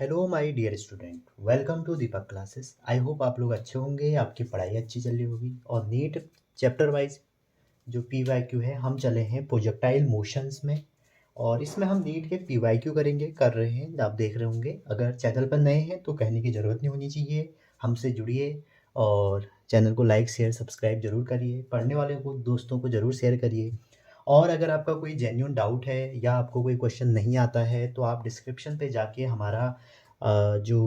Hello my dear student, welcome to Deepak classes. I hope आप लोग अच्छे होंगे, आपकी पढ़ाई अच्छी चल रही होगी। और नीट चैप्टर वाइज जो पी वाई क्यू है, हम चले हैं प्रोजेक्टाइल मोशंस में। और इसमें हम नीट के पी वाई क्यू कर रहे हैं। आप देख रहे होंगे, अगर चैनल पर नए हैं तो कहने की ज़रूरत नहीं होनी चाहिए, हमसे जुड़िए और चैनल को लाइक शेयर सब्सक्राइब जरूर करिए। पढ़ने वाले को दोस्तों को ज़रूर शेयर करिए। और अगर आपका कोई जेन्युइन डाउट है या आपको कोई क्वेश्चन नहीं आता है तो आप डिस्क्रिप्शन पे जाके हमारा जो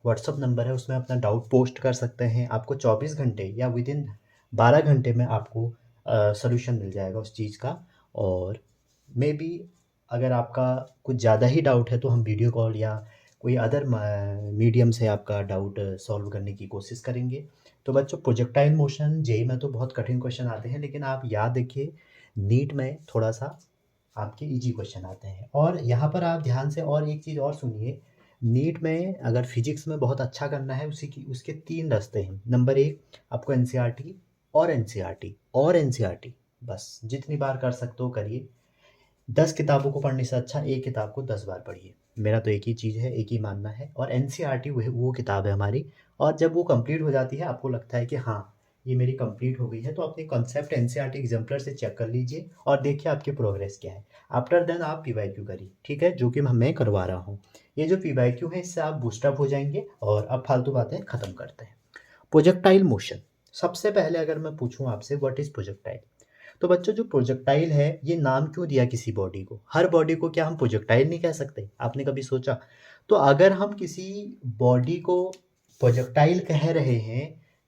व्हाट्सअप नंबर है उसमें अपना डाउट पोस्ट कर सकते हैं। आपको 24 घंटे या विद इन 12 घंटे में आपको सॉल्यूशन मिल जाएगा उस चीज़ का। और मे बी अगर आपका कुछ ज़्यादा ही डाउट है तो हम वीडियो कॉल या कोई अदर मीडियम से आपका डाउट सॉल्व करने की कोशिश करेंगे। तो बच्चों, प्रोजेक्टाइल मोशन जेई में तो बहुत कठिन क्वेश्चन आते हैं, लेकिन आप याद रखिए नीट में थोड़ा सा आपके इजी क्वेश्चन आते हैं। और यहाँ पर आप ध्यान से और एक चीज़ और सुनिए। नीट में अगर फिजिक्स में बहुत अच्छा करना है, उसके 3 रास्ते हैं। नंबर 1, आपको एनसीईआरटी और एनसीईआरटी और एनसीईआरटी, बस जितनी बार कर सकते हो करिए। 10 किताबों को पढ़ने से अच्छा एक किताब को 10 बार पढ़िए। मेरा तो एक ही चीज़ है, एक ही मानना है। और एनसीईआरटी वो किताब है हमारी। और जब वो कंप्लीट हो जाती है, आपको लगता है कि हाँ ये मेरी कंप्लीट हो गई है, तो अपने कॉन्सेप्ट एनसीईआरटी एग्जाम्पलर से चेक कर लीजिए और देखिए आपकी प्रोग्रेस क्या है। आफ्टर देन आप पीवाईक्यू करिए, ठीक है, जो कि मैं करवा रहा हूँ। ये जो पीवाईक्यू है, इससे आप बूस्टअप हो जाएंगे। और अब फालतू बातें ख़त्म करते हैं। Projectile motion. सबसे पहले अगर मैं पूछूं आपसे, व्हाट इज़ प्रोजेक्टाइल? तो बच्चों, जो प्रोजेक्टाइल है, ये नाम क्यों दिया किसी बॉडी को? हर बॉडी को क्या हम प्रोजेक्टाइल नहीं कह सकते? आपने कभी सोचा? तो अगर हम किसी बॉडी को प्रोजेक्टाइल कह रहे हैं,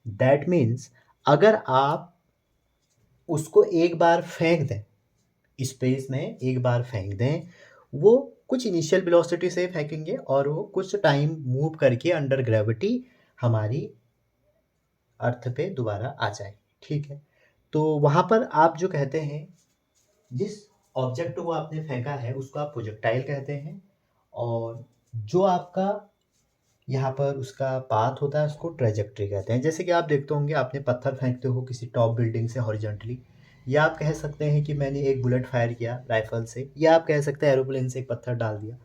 दैट मीन्स अगर आप उसको एक बार फेंक दें, स्पेस में एक बार फेंक दें, वो कुछ इनिशियल वेलोसिटी से फेंकेंगे और वो कुछ टाइम मूव करके अंडर ग्रेविटी हमारी अर्थ पे दोबारा आ जाए, ठीक है। तो वहाँ पर आप जो कहते हैं, जिस ऑब्जेक्ट को आपने फेंका है उसको आप प्रोजेक्टाइल कहते हैं। और जो आपका यहाँ पर उसका पाथ होता है उसको ट्रेजेक्ट्री कहते हैं। जैसे कि आप देखते होंगे, आपने पत्थर फेंकते हो किसी टॉप बिल्डिंग से हॉरिजॉन्टली, या आप कह सकते हैं कि मैंने एक बुलेट फायर किया राइफल से, या आप कह सकते हैं एरोप्लेन से एक पत्थर डाल दिया,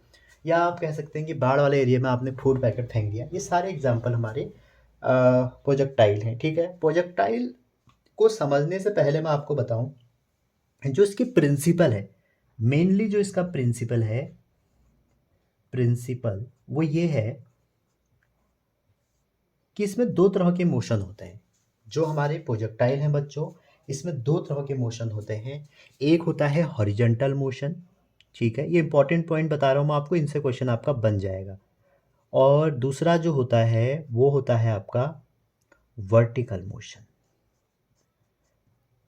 या आप कह सकते हैं कि बाढ़ वाले एरिया में आपने फूड पैकेट फेंक दिया। ये सारे एग्जाम्पल हमारे प्रोजेक्टाइल हैं, ठीक है। प्रोजेक्टाइल को समझने से पहले मैं आपको बताऊं, जो इसकी प्रिंसिपल है, मेनली जो इसका प्रिंसिपल वो ये है कि इसमें दो तरह के मोशन होते हैं। जो हमारे प्रोजेक्टाइल हैं बच्चों, इसमें दो तरह के मोशन होते हैं। एक होता है हॉरिजॉन्टल मोशन, ठीक है, ये इंपॉर्टेंट पॉइंट बता रहा हूँ मैं आपको, इनसे क्वेश्चन आपका बन जाएगा। और दूसरा जो होता है वो होता है आपका वर्टिकल मोशन।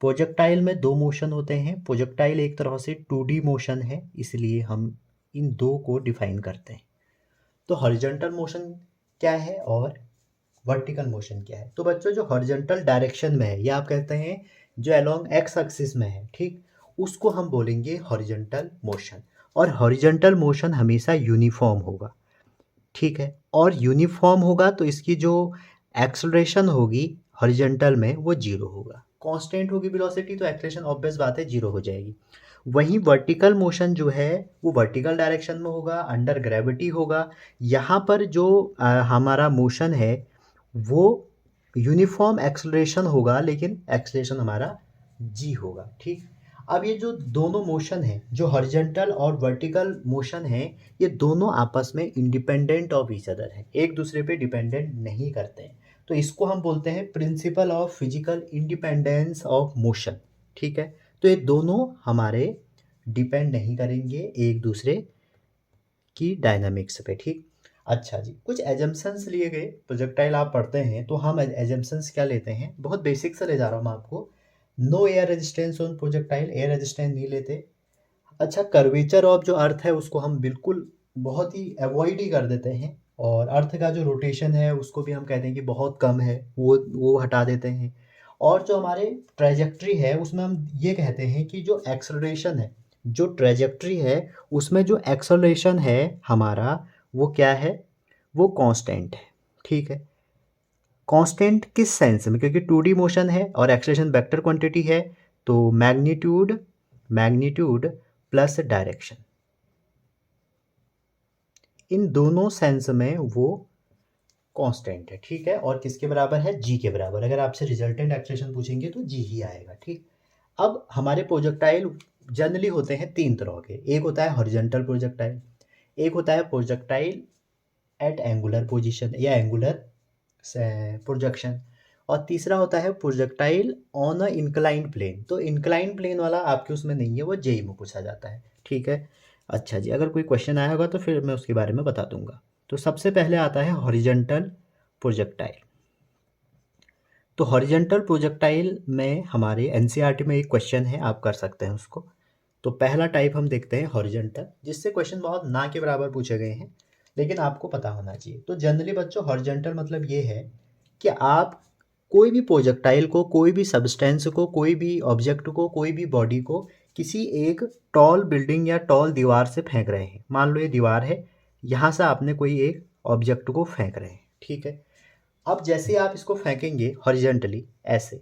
प्रोजेक्टाइल में दो मोशन होते हैं। प्रोजेक्टाइल एक तरह से 2D मोशन है, इसलिए हम इन दो को डिफाइन करते हैं। तो हॉरिजॉन्टल मोशन क्या है और वर्टिकल मोशन क्या है? तो बच्चों, जो हॉरिजॉन्टल डायरेक्शन में है, या आप कहते हैं जो अलोंग एक्स एक्सिस में है, ठीक, उसको हम बोलेंगे हॉरिजॉन्टल मोशन। और हॉरिजॉन्टल मोशन हमेशा यूनिफॉर्म होगा, ठीक है। और यूनिफॉर्म होगा तो इसकी जो एक्सलरेशन होगी हॉरिजॉन्टल में वो जीरो होगा। कांस्टेंट होगी वेलोसिटी, तो एक्सलेशन ऑब्वियस बात है जीरो हो जाएगी। वहीं वर्टिकल मोशन जो है वो वर्टिकल डायरेक्शन में होगा, अंडर ग्रेविटी होगा। यहाँ पर जो हमारा मोशन है वो यूनिफॉर्म एक्सलरेशन होगा, लेकिन एक्सलेशन हमारा जी होगा, ठीक। अब ये जो दोनों मोशन है, जो हॉरिजॉन्टल और वर्टिकल मोशन है, ये दोनों आपस में इंडिपेंडेंट ऑफ ईच अदर है, एक दूसरे पे डिपेंडेंट नहीं करते हैं। तो इसको हम बोलते हैं principle of physical independence of motion, ठीक है। तो ये दोनों हमारे डिपेंड नहीं करेंगे एक दूसरे की डायनामिक्स पे, ठीक। अच्छा जी, कुछ एजम्पशंस लिए गए। प्रोजेक्टाइल आप पढ़ते हैं तो हम एजम्पशंस क्या लेते हैं, बहुत बेसिक से ले जा रहा हूँ मैं आपको। No air resistance on projectile, air resistance नहीं लेते। अच्छा, कर्वेचर ऑफ जो अर्थ है उसको हम बिल्कुल बहुत ही अवॉइड ही कर देते हैं। और अर्थ का जो रोटेशन है उसको भी हम कहते हैं कि बहुत कम है, वो हटा देते हैं। और जो हमारे ट्रेजेक्ट्री है उसमें हम ये कहते हैं कि जो एक्सलरेशन है, जो ट्रेजेक्ट्री है, उसमें जो एक्सलरेशन है हमारा, वो क्या है, वो कांस्टेंट है, ठीक है। कांस्टेंट किस सेंस में? क्योंकि 2D मोशन है और एक्सलेशन वेक्टर क्वांटिटी है, तो मैग्नीट्यूड मैग्नीट्यूड प्लस डायरेक्शन, इन दोनों सेंस में वो कांस्टेंट है, ठीक है। और किसके बराबर है? जी के बराबर। अगर आपसे रिजल्टेंट एक्सेलरेशन पूछेंगे तो जी ही आएगा, ठीक। अब हमारे प्रोजेक्टाइल जनरली होते हैं तीन तरह के। एक होता है हॉरिजॉन्टल प्रोजेक्टाइल, एक होता है प्रोजेक्टाइल एट एंगुलर पोजीशन या एंगुलर प्रोजेक्शन, और तीसरा होता है projectile on a inclined plane. तो इंक्लाइंड प्लेन वाला आपके उसमें नहीं है, वो जेई में पूछा जाता है, ठीक है। अच्छा जी, अगर कोई क्वेश्चन आया होगा तो फिर मैं उसके बारे में बता दूंगा। तो सबसे पहले आता है हॉरिजॉन्टल प्रोजेक्टाइल। तो हॉरिजॉन्टल प्रोजेक्टाइल में हमारे एनसीईआरटी में एक क्वेश्चन है, आप कर सकते हैं उसको। तो पहला टाइप हम देखते हैं हॉरिजॉन्टल, जिससे क्वेश्चन बहुत ना के बराबर पूछे गए हैं, लेकिन आपको पता होना चाहिए। तो जनरली बच्चों हॉरिजॉन्टल मतलब ये है कि आप कोई भी प्रोजेक्टाइल को, कोई भी सब्सटेंस को, कोई भी ऑब्जेक्ट को, कोई भी बॉडी को किसी एक टॉल बिल्डिंग या टॉल दीवार से फेंक रहे हैं। मान लो ये दीवार है, यहाँ से आपने कोई एक ऑब्जेक्ट को फेंक रहे हैं, ठीक है। अब जैसे आप इसको फेंकेंगे हॉरिजॉन्टली ऐसे,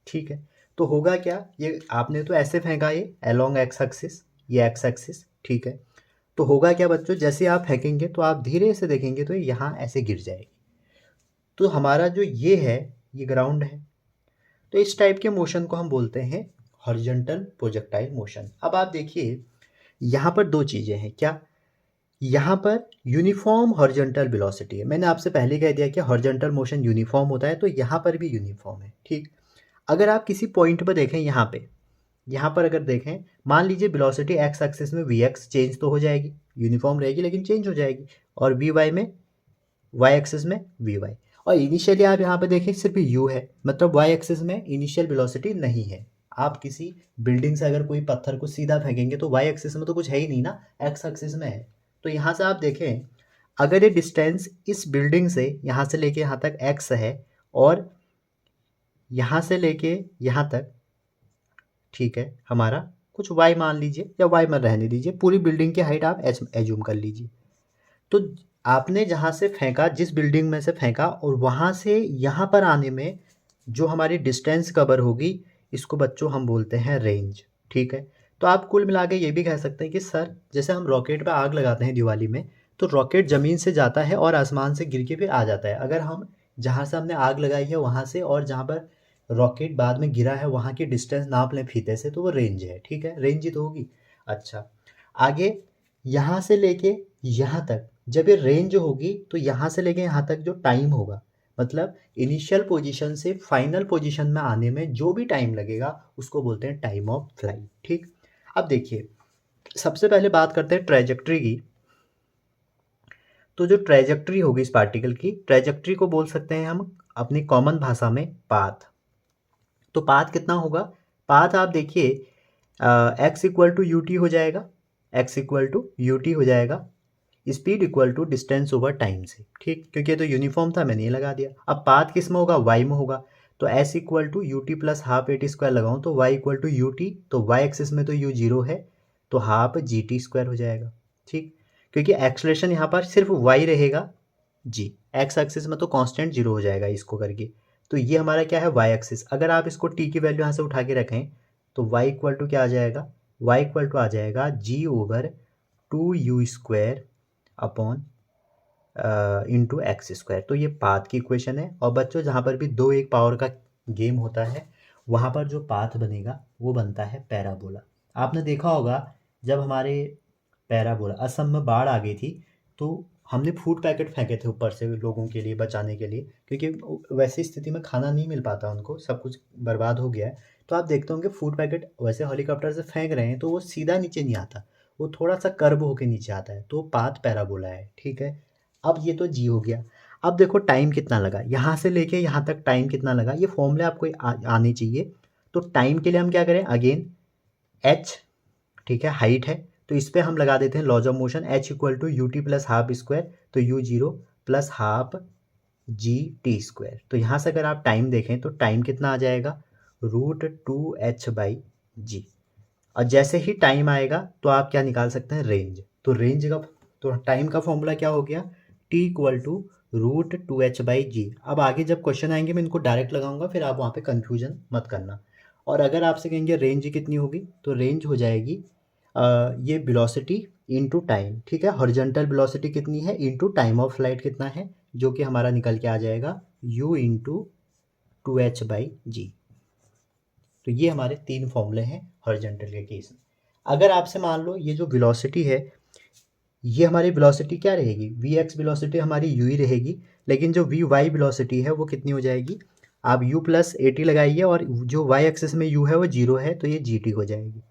ठीक है, तो होगा क्या, ये आपने तो ऐसे फेंका ये अलोंग एक्स एक्सिस, ये एक्स एक्सिस, ठीक है। तो होगा क्या बच्चों, जैसे आप फेंकेंगे तो आप धीरे से देखेंगे तो यहाँ ऐसे गिर जाएगी। तो हमारा जो ये है, ये ग्राउंड है। तो इस टाइप के मोशन को हम बोलते हैं हॉरिजॉन्टल प्रोजेक्टाइल मोशन। अब आप देखिए यहाँ पर दो चीज़ें हैं, क्या? यहाँ पर यूनिफॉर्म हॉरिजॉन्टल वेलोसिटी है। मैंने आपसे पहले कह दिया कि हॉरिजॉन्टल मोशन यूनिफॉर्म होता है, तो यहाँ पर भी यूनिफॉर्म है, ठीक। अगर आप किसी पॉइंट पर देखें, यहाँ पर अगर देखें, मान लीजिए वेलोसिटी एक्स एक्सिस में वी एक्स चेंज तो हो जाएगी, यूनिफॉर्म रहेगी लेकिन चेंज हो जाएगी, और वी वाई में, वाई एक्सिस में वी वाई। और इनिशियली आप यहाँ पे देखें सिर्फ यू है, मतलब वाई एक्सिस में इनिशियल वेलोसिटी नहीं है। आप किसी बिल्डिंग से अगर कोई पत्थर को सीधा फेंकेंगे तो वाई एक्सिस में तो कुछ है ही नहीं ना, एक्स एक्सिस में है। तो यहाँ से आप देखें, अगर ये डिस्टेंस इस बिल्डिंग से यहाँ से लेके यहाँ तक एक्स है, और यहाँ से लेके यहाँ तक, ठीक है, हमारा कुछ वाई मान लीजिए, या वाई में रहने दीजिए, पूरी बिल्डिंग की हाइट आप एज्यूम कर लीजिए। तो आपने जहाँ से फेंका, जिस बिल्डिंग में से फेंका, और वहाँ से यहाँ पर आने में जो हमारी डिस्टेंस कवर होगी, इसको बच्चों हम बोलते हैं रेंज, ठीक है। तो आप कुल मिला के ये भी कह सकते हैं कि सर, जैसे हम रॉकेट पे आग लगाते हैं दिवाली में, तो रॉकेट ज़मीन से जाता है और आसमान से गिर के फिर आ जाता है। अगर हम जहाँ से हमने आग लगाई है वहाँ से और जहाँ पर रॉकेट बाद में गिरा है वहाँ की डिस्टेंस नाप लें फीते से, तो वो रेंज है, ठीक है, रेंज ही तो होगी। अच्छा, आगे यहाँ से लेके यहाँ तक जब ये रेंज होगी, तो यहाँ से लेके यहाँ तक जो टाइम होगा, मतलब इनिशियल पोजीशन से फाइनल पोजीशन में आने में जो भी टाइम लगेगा, उसको बोलते हैं टाइम ऑफ फ्लाइट, ठीक। अब देखिए, सबसे पहले बात करते हैं ट्रेजेक्ट्री की। तो जो ट्रेजेक्ट्री होगी इस पार्टिकल की, ट्रेजेक्ट्री को बोल सकते हैं हम अपनी कॉमन भाषा में पाथ। तो पाथ कितना होगा? पाथ आप देखिए, x equal to u t हो जाएगा, x equal to u t हो जाएगा, speed equal to distance over time से, ठीक, क्योंकि ये तो यूनिफॉर्म था, मैंने ये लगा दिया। अब पाथ किस में होगा? वाई में होगा। तो s equal to u t plus half a t square लगाऊँ तो y equal to u t, तो वाई एक्सिस में तो यू जीरो है, तो हाफ जी टी स्क्वायर हो जाएगा, ठीक। क्योंकि एक्सलेशन यहाँ पर सिर्फ वाई रहेगा, जी एक्स एक्सिस में तो कांस्टेंट जीरो हो जाएगा इसको करके। तो ये हमारा क्या है? Y axis. अगर आप इसको टी की वैल्यू यहाँ से उठा के रखें तो वाई इक्वल टू क्या आ जाएगा? वाई इक्वल टू आ जाएगा g over two u square upon into x square. तो ये पाथ की इक्वेशन है। और बच्चों, जहाँ पर भी दो एक पावर का गेम होता है, वहाँ पर जो पाथ बनेगा वो बनता है पैराबोला। आपने देखा होगा, जब हमारे पैराबोला असम में बाढ़ आ गई थी, तो हमने फूड पैकेट फेंके थे ऊपर से लोगों के लिए बचाने के लिए, क्योंकि वैसी स्थिति में खाना नहीं मिल पाता उनको, सब कुछ बर्बाद हो गया है। तो आप देखते होंगे फूड पैकेट वैसे हेलीकॉप्टर से फेंक रहे हैं तो वो सीधा नीचे नहीं आता, वो थोड़ा सा कर्व होके नीचे आता है, तो पाथ पैराबोला है, ठीक है। अब ये तो जी हो गया। अब देखो टाइम कितना लगा, यहाँ से लेके यहाँ तक टाइम कितना लगा, ये फॉर्मूले आपको आने चाहिए। तो टाइम के लिए हम क्या करें? अगेन एच, ठीक है, हाइट है, तो इस पर हम लगा देते हैं laws of motion, h equal to u t plus half square, तो u zero plus half g t square. तो यहाँ से अगर आप टाइम देखें तो टाइम कितना आ जाएगा? रूट टू एच बाई जी। और जैसे ही टाइम आएगा तो आप क्या निकाल सकते हैं? रेंज। तो रेंज का, तो टाइम का फॉर्मूला क्या हो गया? T equal to root two h by g. अब आगे जब क्वेश्चन आएंगे मैं इनको डायरेक्ट लगाऊंगा, फिर आप वहाँ पे कन्फ्यूजन मत करना। और अगर आपसे कहेंगे रेंज कितनी होगी, तो रेंज हो जाएगी ये वेलोसिटी इनटू टाइम, ठीक है। हॉरिजॉन्टल वेलोसिटी कितनी है इनटू टाइम ऑफ फ्लाइट कितना है, जो कि हमारा निकल के आ जाएगा u इंटू 2h/g। तो ये हमारे 3 फॉर्मूले हैं हॉरिजॉन्टल के केस में। अगर आपसे मान लो ये जो वेलोसिटी है, ये हमारी वेलोसिटी क्या रहेगी, vx वेलोसिटी हमारी u ही रहेगी, लेकिन जो vy वेलोसिटी है वो कितनी हो जाएगी, आप u प्लस at लगाइए और जो y एक्सिस में u है वो 0 है, तो ये gt हो जाएगी,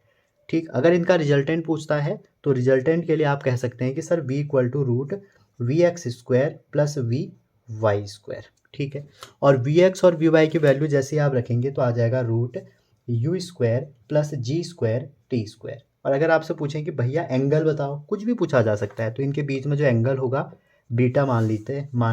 ठीक। अगर इनका रिजल्टेंट पूछता है तो रिजल्टेंट के लिए आप कह सकते हैं कि sir v equal to root v x square plus v y square, ठीक है। और वी एक्स और वी वाई की वैल्यू जैसे आप रखेंगे तो आ जाएगा root u square plus g square t square. और अगर आपसे पूछें कि भैया एंगल बताओ, कुछ भी पूछा जा सकता है, तो इनके बीच में जो एंगल होगा बीटा मान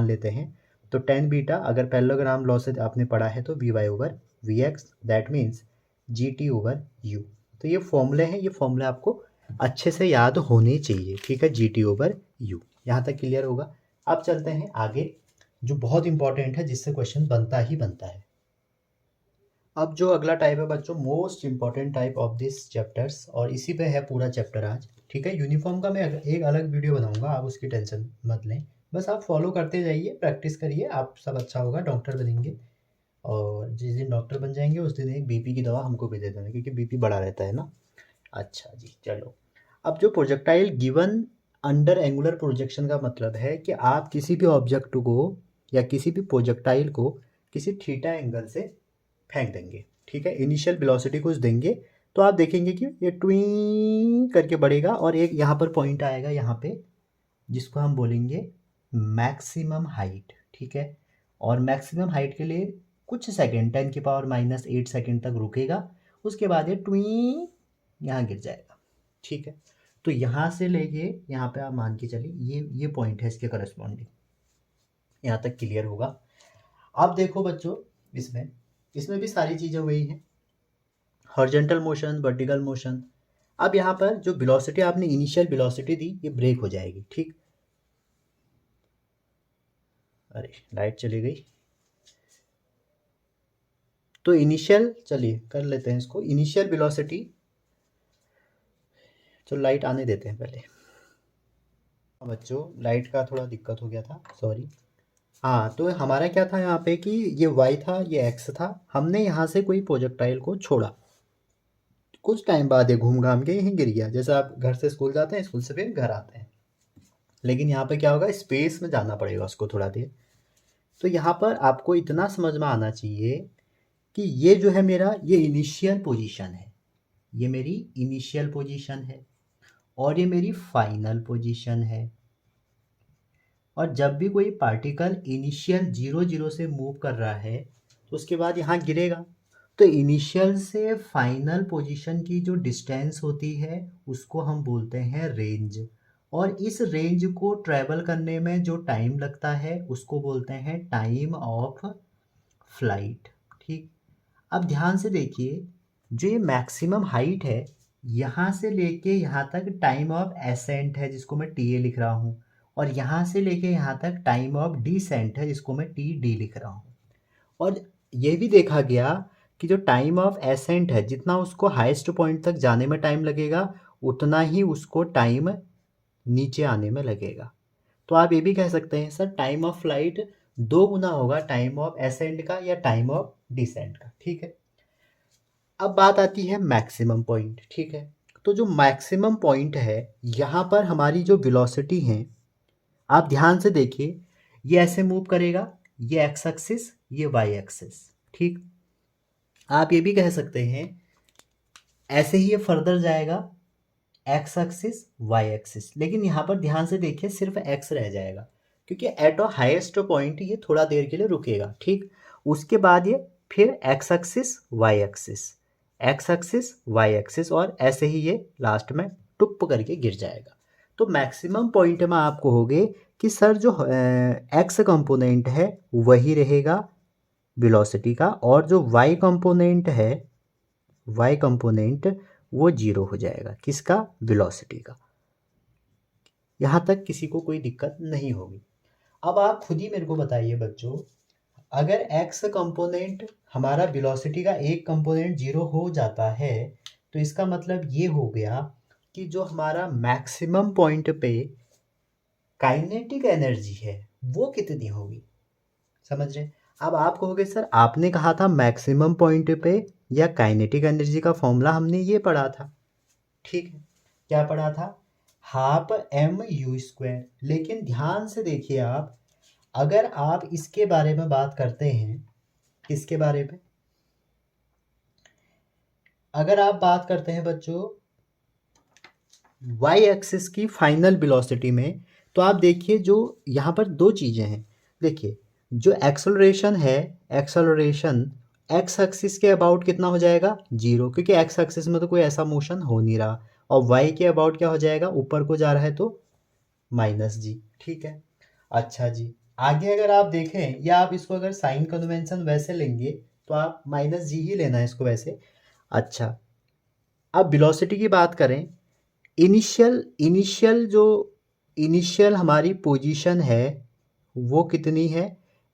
लेते हैं। तो टेन बीटा अगर पैरेललोग्राम लॉ से आपने पढ़ा है तो v y over v x, that means g t over u. तो ये फॉर्मूले हैं, ये फॉर्मूले आपको अच्छे से याद होने चाहिए, ठीक है। जी टी ओवर यू, यहाँ तक क्लियर होगा। अब चलते हैं आगे, जो बहुत इंपॉर्टेंट है, जिससे क्वेश्चन बनता ही बनता है। अब जो अगला टाइप है बच्चों, most important type of this chapters, और इसी पे है पूरा चैप्टर आज, ठीक है। यूनिफॉर्म का मैं एक अलग वीडियो बनाऊंगा, आप उसकी टेंशन मत लें, बस आप फॉलो करते जाइए, प्रैक्टिस करिए, आप सब अच्छा होगा, डॉक्टर बनेंगे। और जिस दिन डॉक्टर बन जाएंगे उस दिन एक बीपी की दवा हमको भी दे देना, क्योंकि बीपी बढ़ा रहता है ना। अच्छा जी, चलो। अब जो projectile given under angular projection का मतलब है कि आप किसी भी ऑब्जेक्ट को या किसी भी प्रोजेक्टाइल को किसी थीटा एंगल से फेंक देंगे, ठीक है। इनिशियल वेलोसिटी कुछ देंगे तो आप देखेंगे कि ये ट्वीं करके बढ़ेगा और एक यहाँ पर पॉइंट आएगा यहाँ पे, जिसको हम बोलेंगे मैक्सिमम हाइट, ठीक है। और मैक्सिमम हाइट के लिए कुछ सेकंड 10⁻⁻8 सेकंड तक रुकेगा, उसके बाद ये ट्वीं यहाँ गिर जाएगा, ठीक है। तो यहाँ से लेके यहाँ पे आप मान के चलिए ये पॉइंट है इसके करस्पॉन्डिंग, यहाँ तक क्लियर होगा। अब देखो बच्चों, इसमें भी सारी चीज़ें वही हैं, हॉरिजॉन्टल मोशन, वर्टिकल मोशन। अब यहाँ पर जो वेलोसिटी आपने इनिशियल वेलोसिटी दी, ये ब्रेक हो जाएगी, ठीक। अरे लाइट चली गई, तो इनिशियल, चलिए कर लेते हैं इसको, इनिशियल वेलोसिटी, तो लाइट आने देते हैं पहले। बच्चों लाइट का थोड़ा दिक्कत हो गया था, सॉरी। हाँ, तो हमारा क्या था यहाँ पे कि ये y था, ये x था, हमने यहाँ से कोई प्रोजेक्टाइल को छोड़ा, कुछ टाइम बाद ये घूम घाम के यहीं गिर गया, जैसे आप घर से स्कूल जाते हैं, स्कूल से फिर घर आते हैं, लेकिन यहाँ पे क्या होगा, स्पेस में जाना पड़ेगा उसको थोड़ा देर। तो यहाँ पर आपको इतना समझ में आना चाहिए कि ये जो है मेरा, ये इनिशियल पोजीशन है, ये मेरी इनिशियल पोजीशन है, और ये मेरी फाइनल पोजीशन है। और जब भी कोई पार्टिकल इनिशियल 0 से मूव कर रहा है तो उसके बाद यहाँ गिरेगा, तो इनिशियल से फाइनल पोजीशन की जो डिस्टेंस होती है उसको हम बोलते हैं रेंज, और इस रेंज को ट्रैवल करने में जो टाइम लगता है उसको बोलते हैं टाइम ऑफ फ्लाइट, ठीक। अब ध्यान से देखिए, जो ये मैक्सिमम हाइट है, यहाँ से लेके यहाँ तक टाइम ऑफ एसेंट है, जिसको मैं टी ए लिख रहा हूँ, और यहाँ से लेके यहाँ तक टाइम ऑफ डिसेंट है, जिसको मैं टी डी लिख रहा हूँ। और ये भी देखा गया कि जो टाइम ऑफ एसेंट है, जितना उसको हाईएस्ट पॉइंट तक जाने में टाइम लगेगा, उतना ही उसको टाइम नीचे आने में लगेगा। तो आप ये भी कह सकते हैं सर टाइम ऑफ फ्लाइट 2 गुना होगा टाइम ऑफ एसेंट का या टाइम ऑफ डिसेंट का, ठीक है। अब बात आती है मैक्सिमम पॉइंट, ठीक है। तो जो मैक्सिमम पॉइंट है, यहाँ पर हमारी जो वेलोसिटी है, आप ध्यान से देखिए, ये ऐसे मूव करेगा, ये एक्स एक्सिस, ये वाई एक्सिस, ठीक। आप ये भी कह सकते हैं ऐसे ही ये फर्दर जाएगा, एक्स एक्सिस वाई एक्सिस, लेकिन यहाँ पर ध्यान से देखिए सिर्फ एक्स रह जाएगा, क्योंकि एट अ हाईएस्ट पॉइंट ये थोड़ा देर के लिए रुकेगा, ठीक। उसके बाद ये फिर x axis y axis, x axis y axis, और ऐसे ही ये लास्ट में टुप करके गिर जाएगा। तो मैक्सिमम पॉइंट में आप कहोगे कि सर जो एक्स कंपोनेंट है वही रहेगा वेलोसिटी का, और जो वाई कंपोनेंट है, वाई कंपोनेंट वो 0 हो जाएगा, किसका, वेलोसिटी का। यहाँ तक किसी को कोई दिक्कत नहीं होगी। अब आप खुद ही मेरे को बताइए बच्चों, अगर x कंपोनेंट हमारा वेलोसिटी का एक कंपोनेंट 0 हो जाता है, तो इसका मतलब ये हो गया कि जो हमारा मैक्सिमम पॉइंट पे काइनेटिक एनर्जी है वो कितनी होगी। समझ रहे। अब आप कहोगे सर आपने कहा था मैक्सिमम पॉइंट पे या काइनेटिक एनर्जी का फॉर्मूला हमने ये पढ़ा था। ठीक है, क्या पढ़ा था, हाफ एम यू स्क्वायर। लेकिन ध्यान से देखिए आप, अगर आप इसके बारे में बात करते हैं, किसके बारे में, अगर आप बात करते हैं बच्चों वाई एक्सिस की फाइनल वेलोसिटी में, तो आप देखिए जो यहाँ पर दो चीज़ें हैं। देखिए जो एक्सेलरेशन है, एक्सेलरेशन एक्स एक्सिस के अबाउट कितना हो जाएगा, जीरो, क्योंकि एक्स एक्सिस में तो कोई ऐसा मोशन हो नहीं रहा। और वाई के अबाउट क्या हो जाएगा, ऊपर को जा रहा है तो माइनस जी। ठीक है, अच्छा जी। आगे अगर आप देखें या आप इसको अगर साइन कन्वेंशन वैसे लेंगे तो आप माइनस जी ही लेना है इसको वैसे। अच्छा, अब वेलोसिटी की बात करें, इनिशियल जो इनिशियल हमारी पोजीशन है वो कितनी है,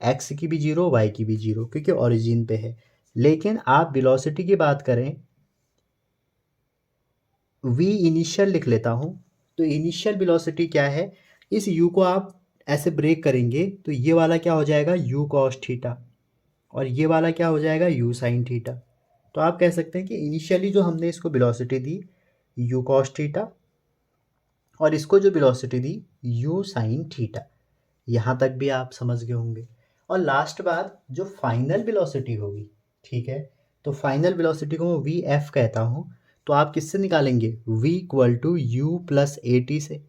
एक्स की भी जीरो वाई की भी जीरो, क्योंकि ओरिजिन पे है। लेकिन आप वेलोसिटी की बात करें, वी इनिशियल लिख लेता हूँ, तो इनिशियल वेलोसिटी क्या है, इस यू को आप ऐसे ब्रेक करेंगे तो ये वाला क्या हो जाएगा, यू कॉस थीटा, और ये वाला क्या हो जाएगा, यू साइन थीटा। तो आप कह सकते हैं कि इनिशियली जो हमने इसको velocity the you cos theta, और इसको जो velocity the you sine theta. यहाँ तक भी आप समझ गए होंगे। और लास्ट बात जो फाइनल वेलोसिटी होगी, ठीक है, तो फाइनल वेलोसिटी को मैं वी एफ कहता हूँ। तो आप किससे निकालेंगे, v equal to u plus a t से।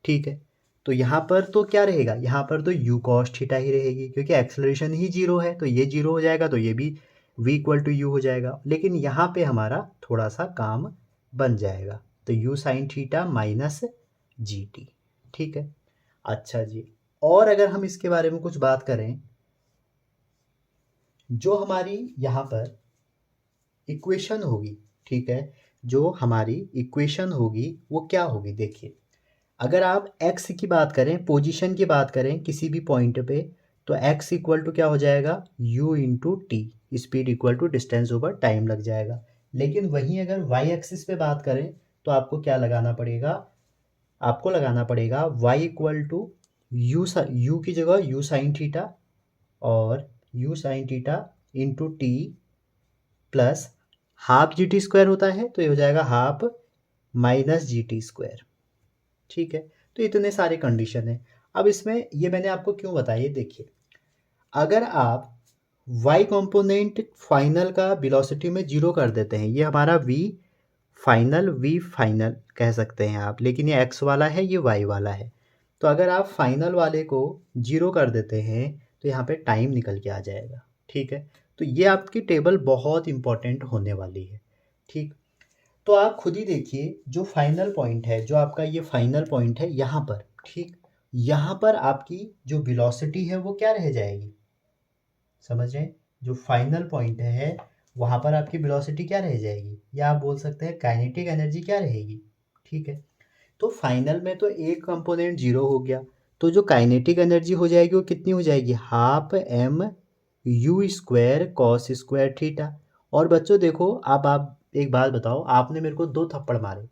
ठीक है, तो यहाँ पर तो क्या रहेगा, यहाँ पर तो यू कॉस थीटा ही रहेगी, क्योंकि एक्सेलरेशन ही जीरो है, तो ये जीरो हो जाएगा, तो ये भी v इक्वल टू यू हो जाएगा। लेकिन यहाँ पे हमारा थोड़ा सा काम बन जाएगा, तो you sine theta minus G T. ठीक है, अच्छा जी। और अगर हम इसके बारे में कुछ बात करें, जो हमारी यहाँ पर इक्वेशन होगी, ठीक है, जो हमारी इक्वेशन होगी वो क्या होगी, देखिए अगर आप x की बात करें, पोजीशन की बात करें किसी भी पॉइंट पे, तो x इक्वल टू क्या हो जाएगा, u into t, speed equal to distance over time लग जाएगा। लेकिन वहीं अगर y एक्सिस पे बात करें तो आपको क्या लगाना पड़ेगा, आपको लगाना पड़ेगा y इक्वल टू यू की जगह यू साइन थीटा, और you sine theta into T plus half g t square होता है, तो ये हो जाएगा हाफ माइनस जी टी स्क्वायर। ठीक है, तो इतने सारे कंडीशन है। अब इसमें ये मैंने आपको क्यों बताया, ये देखिए अगर आप y कंपोनेंट फाइनल का वेलोसिटी में जीरो कर देते हैं, ये हमारा v फाइनल कह सकते हैं आप, लेकिन ये x वाला है, ये y वाला है। तो अगर आप फाइनल वाले को जीरो कर देते हैं तो यहाँ पे टाइम निकल के आ जाएगा। ठीक है, तो ये आपकी टेबल बहुत इंपॉर्टेंट होने वाली है। ठीक, तो आप खुद ही देखिए जो फाइनल पॉइंट है, जो आपका ये फाइनल पॉइंट है यहाँ पर, ठीक, यहाँ पर आपकी जो वेलोसिटी है वो क्या रह जाएगी, समझ रहे हैं, जो फाइनल पॉइंट है वहाँ पर आपकी वेलोसिटी क्या रह जाएगी, या आप बोल सकते हैं काइनेटिक एनर्जी क्या रहेगी। ठीक है, तो फाइनल में तो एक कंपोनेंट जीरो हो गया, तो जो काइनेटिक एनर्जी हो जाएगी वो कितनी हो जाएगी, half m u square cos square theta. और बच्चों देखो, अब आप एक बात बताओ, आपने मेरे को दो थप्पड़ मारे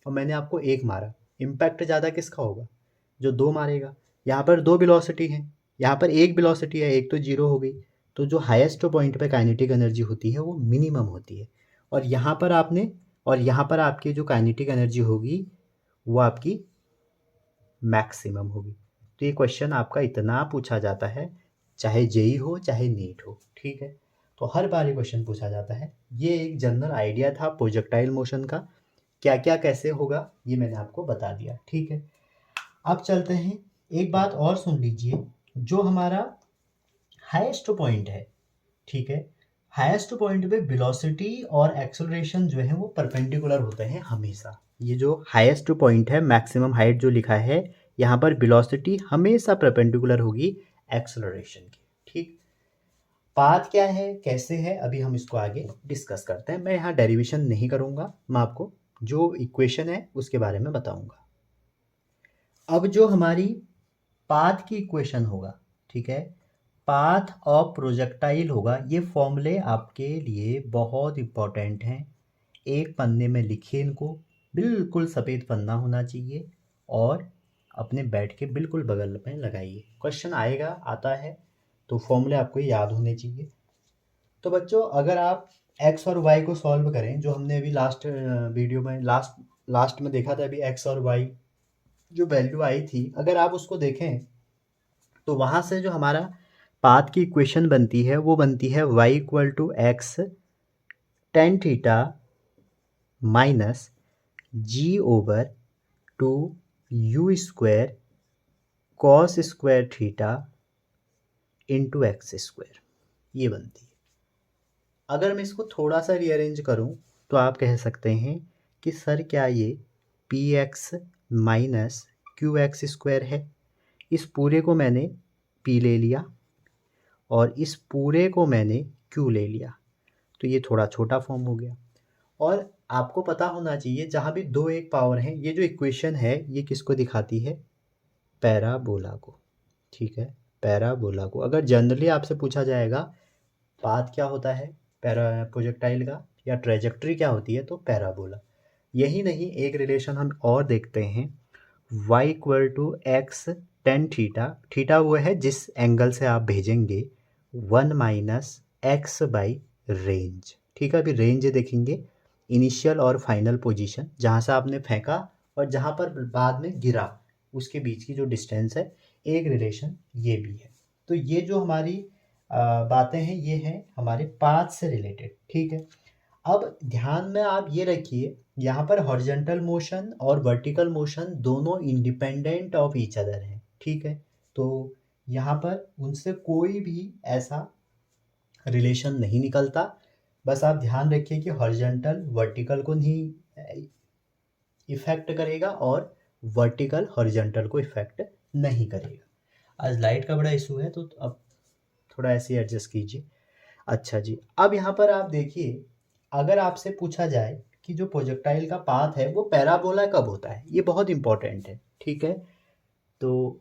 और मैंने आपको एक मारा, इम्पैक्ट ज़्यादा किसका होगा, जो दो मारेगा। यहाँ पर दो वेलोसिटी हैं, यहाँ पर एक वेलोसिटी है, एक तो जीरो हो गई। तो जो हाईएस्ट पॉइंट पे काइनेटिक एनर्जी होती है वो मिनिमम होती है, और यहाँ पर आपने, और यहाँ पर आपकी जो काइनेटिक एनर्जी होगी वो आपकी मैक्सिमम होगी। तो ये क्वेश्चन आपका इतना पूछा जाता है, चाहे जेई हो चाहे नीट हो। ठीक है, तो हर बार ये क्वेश्चन पूछा जाता है। ये एक जनरल आइडिया था प्रोजेक्टाइल मोशन का, क्या क्या कैसे होगा ये मैंने आपको बता दिया। ठीक है, अब चलते हैं, एक बात और सुन लीजिए, जो हमारा हाईएस्ट पॉइंट है, ठीक है, हाईएस्ट पॉइंट पे वेलोसिटी और एक्सेलरेशन जो है वो परपेंडिकुलर होते हैं हमेशा। ये जो हाईएस्ट पॉइंट है, मैक्सिमम हाइट जो लिखा है, यहाँ पर वेलोसिटी हमेशा परपेंडिकुलर होगी एक्सेलरेशन की। ठीक, पाथ क्या है कैसे है अभी हम इसको आगे डिस्कस करते हैं। मैं यहाँ डेरिवेशन नहीं करूँगा, मैं आपको जो इक्वेशन है उसके बारे में बताऊँगा। अब जो हमारी पाथ की इक्वेशन होगा, ठीक है, पाथ ऑफ प्रोजेक्टाइल होगा, ये फॉर्मूले आपके लिए बहुत इंपॉर्टेंट हैं। एक पन्ने में लिखिए इनको, बिल्कुल सफ़ेद पन्ना होना चाहिए और अपने बेड के बिल्कुल बगल में लगाइए। क्वेश्चन आएगा, आता है, तो फॉर्मूले आपको याद होने चाहिए। तो बच्चों अगर आप एक्स और वाई को सॉल्व करें, जो हमने अभी लास्ट वीडियो में लास्ट में देखा था, अभी एक्स और वाई जो वैल्यू आई थी, अगर आप उसको देखें तो वहाँ से जो हमारा पाथ की इक्वेशन बनती है वो बनती है y equal to x tan theta minus g over two u square cos square theta into x square, ये बनती है। अगर मैं इसको थोड़ा सा रीअरेंज करूं तो आप कह सकते हैं कि सर क्या ये P x minus Q x square है। इस पूरे को मैंने पी ले लिया और इस पूरे को मैंने क्यू ले लिया, तो ये थोड़ा छोटा फॉर्म हो गया। और आपको पता होना चाहिए जहाँ भी दो एक पावर हैं, ये जो इक्वेशन है ये किसको दिखाती है, पैराबोला को। ठीक है, पैराबोला को। अगर जनरली आपसे पूछा जाएगा पाथ क्या होता है प्रोजेक्टाइल का या ट्रेजेक्ट्री क्या होती है, तो पैराबोला। यही नहीं, एक रिलेशन हम और देखते हैं, y equal to x tan theta, theta वो है जिस एंगल से आप भेजेंगे, one minus x by range. ठीक है, अभी रेंज देखेंगे, इनिशियल और फाइनल पोजीशन, जहाँ से आपने फेंका और जहाँ पर बाद में गिरा उसके बीच की जो डिस्टेंस है, एक रिलेशन ये भी है। तो ये जो हमारी बातें हैं ये हैं हमारे पाथ से रिलेटेड। ठीक है, अब ध्यान में आप ये रखिए, यहाँ पर हॉरिजॉन्टल मोशन और वर्टिकल मोशन दोनों इंडिपेंडेंट ऑफ ईच अदर हैं। ठीक है, तो यहाँ पर उनसे कोई भी ऐसा रिलेशन नहीं निकलता। बस आप ध्यान रखिए कि हॉरिजॉन्टल वर्टिकल को नहीं इफेक्ट करेगा और वर्टिकल हॉरिजॉन्टल को इफेक्ट नहीं करेगा। आज लाइट का बड़ा इशू है, तो अब थोड़ा ऐसे एडजस्ट कीजिए। अच्छा जी, अब यहाँ पर आप देखिए, अगर आपसे पूछा जाए कि जो प्रोजेक्टाइल का पाथ है वो पैराबोला कब होता है, ये बहुत इंपॉर्टेंट है। ठीक है, तो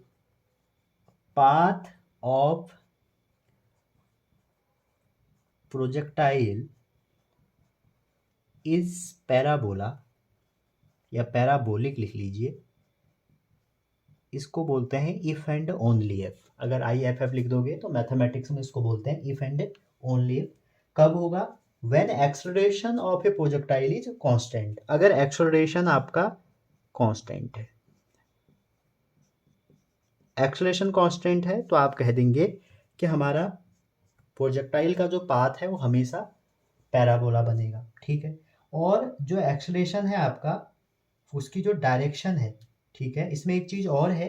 path of projectile is parabola या पैराबोलिक लिख लीजिए, इसको बोलते हैं इफ एंड ओनली इफ। अगर आई एफ एफ लिख दोगे तो मैथमेटिक्स में इसको बोलते हैं इफ एंड ओनली इफ। कब होगा, when acceleration of a projectile is constant. अगर एक्सेलरेशन आपका कांस्टेंट है, एक्सेलरेशन कांस्टेंट है, तो आप कह देंगे कि हमारा प्रोजेक्टाइल का जो पाथ है वो हमेशा पैराबोला बनेगा। ठीक है, और जो एक्सेलरेशन है आपका, उसकी जो डायरेक्शन है, ठीक है, इसमें एक चीज़ और है,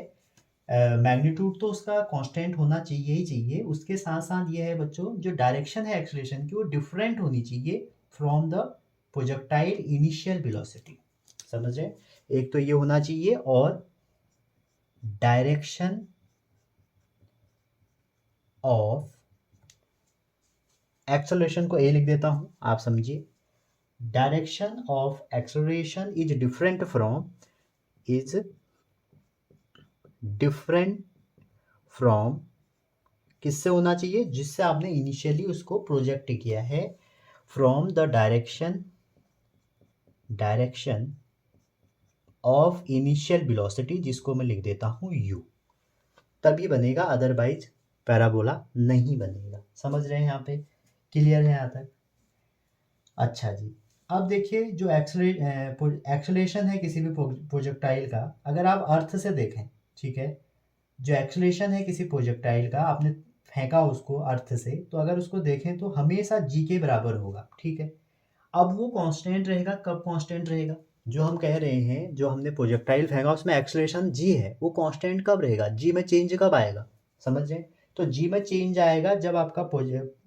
मैग्नीट्यूड तो उसका कांस्टेंट होना चाहिए ही चाहिए, उसके साथ साथ ये है बच्चों, जो डायरेक्शन है एक्सेलरेशन की वो डिफरेंट होनी चाहिए from the projectile initial velocity. समझ रहे, एक तो ये होना चाहिए, और डायरेक्शन ऑफ एक्सेलरेशन को ए लिख देता हूं, आप समझिए, direction of acceleration is different from किससे होना चाहिए, जिससे आपने इनिशियली उसको प्रोजेक्ट किया है, from the direction of initial velocity, जिसको मैं लिख देता हूं u, तभी बनेगा, अदरवाइज पैराबोला नहीं बनेगा। समझ रहे हैं, यहाँ पे क्लियर है यहाँ तक। अच्छा जी, अब देखिए जो एक्सेलरेशन है किसी भी प्रोजेक्टाइल का, अगर आप अर्थ से देखें, ठीक है, जो एक्सेलरेशन है किसी प्रोजेक्टाइल का, आपने फेंका उसको अर्थ से, तो अगर उसको देखें तो हमेशा जी के बराबर होगा। ठीक है, अब वो कांस्टेंट रहेगा, कब कांस्टेंट रहेगा, जो हम कह रहे हैं जो हमने प्रोजेक्टाइल फेंका उसमें एक्सेलरेशन जी है, वो कांस्टेंट कब रहेगा, जी में चेंज कब आएगा, समझ रहे हैं। तो जी में चेंज आएगा जब आपका